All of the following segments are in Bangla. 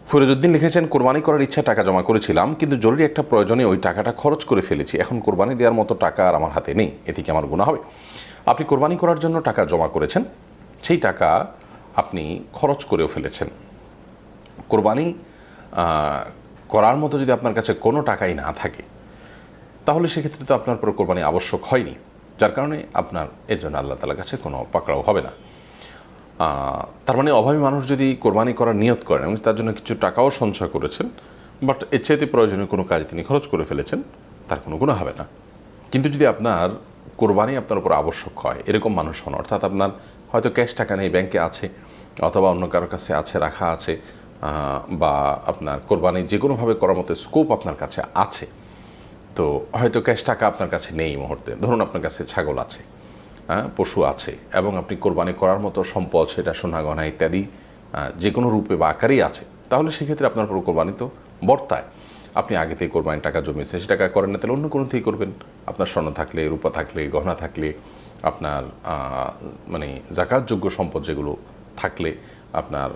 ফরিদউদ্দিন লিখেছেন, কোরবানি করার ইচ্ছা টাকা জমা করেছিলাম, কিন্তু জরুরি একটা প্রয়োজনে ওই টাকাটা খরচ করে ফেলেছি। এখন কোরবানি দেওয়ার মতো টাকা আর আমার হাতে নেই, এতে কি আমার গুনাহ হবে? আপনি কোরবানি করার জন্য টাকা জমা করেছেন, সেই টাকা আপনি খরচ করেও ফেলেছেন। কোরবানি করার মতো যদি আপনার কাছে কোনো টাকাই না থাকে, তাহলে সেক্ষেত্রে তো আপনার পুরো কোরবানি আবশ্যক হয়নি, যার কারণে আপনার এর জন্য আল্লাহ তাআলার কাছে কোনো পাকড়াও হবে না। তার মানে অভাবী মানুষ যদি কোরবানি করার নিয়ত করেন এবং তার জন্য কিছু টাকাও সঞ্চয় করেছেন, বাট এর চাইতে প্রয়োজনীয় কোনো কাজে তিনি খরচ করে ফেলেছেন, তার কোনো গুনাহ হবে না। কিন্তু যদি আপনার কোরবানি আপনার উপর আবশ্যক হয়, এরকম মানুষ হন, অর্থাৎ আপনার হয়তো ক্যাশ টাকা নেই, ব্যাংকে আছে অথবা অন্য কারোর কাছে আছে, রাখা আছে, বা আপনার কোরবানি যে কোনোভাবে করার মতো স্কোপ আপনার কাছে আছে, তো হয়তো ক্যাশ টাকা আপনার কাছে নেই এই মুহূর্তে। ধরুন আপনার কাছে ছাগল আছে, পশু আছে, এবং আপনি কোরবানি করার মতো সম্পদ, সেটা সোনা গয়না ইত্যাদি যে কোনো রূপে বা আকারেই আছে, তাহলে সেক্ষেত্রে আপনার পুরো কোরবানি তো বর্তায়। আপনি আগে থেকে কোরবানির টাকা জমিয়েছেন, সে টাকা করেন না, তাহলে অন্য কোনো থেকে করবেন। আপনার স্বর্ণ থাকলে, রূপা থাকলে, গহনা থাকলে, আপনার মানে জাকাতযোগ্য সম্পদ যেগুলো থাকলে আপনার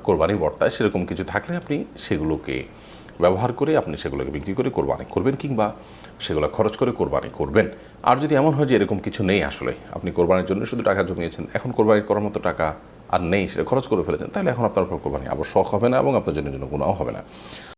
কোরবানি বর্তায়, সেরকম কিছু থাকলে আপনি সেগুলোকে ব্যবহার করে আপনি সেগুলোকে বিক্রি করে কোরবানি করবেন, কিংবা সেগুলো খরচ করে কোরবানি করবেন। আর যদি এমন হয় যে এরকম কিছু নেই, আসলে আপনি কোরবানির জন্য শুধু টাকা জমিয়েছেন, এখন কোরবানি করার মতো টাকা আর নেই, সেটা খরচ করে ফেলেছেন, তাহলে এখন আপনার উপর কোরবানি আবশ্যক হবে না এবং আপনার জন্য গুনাহ হবে না।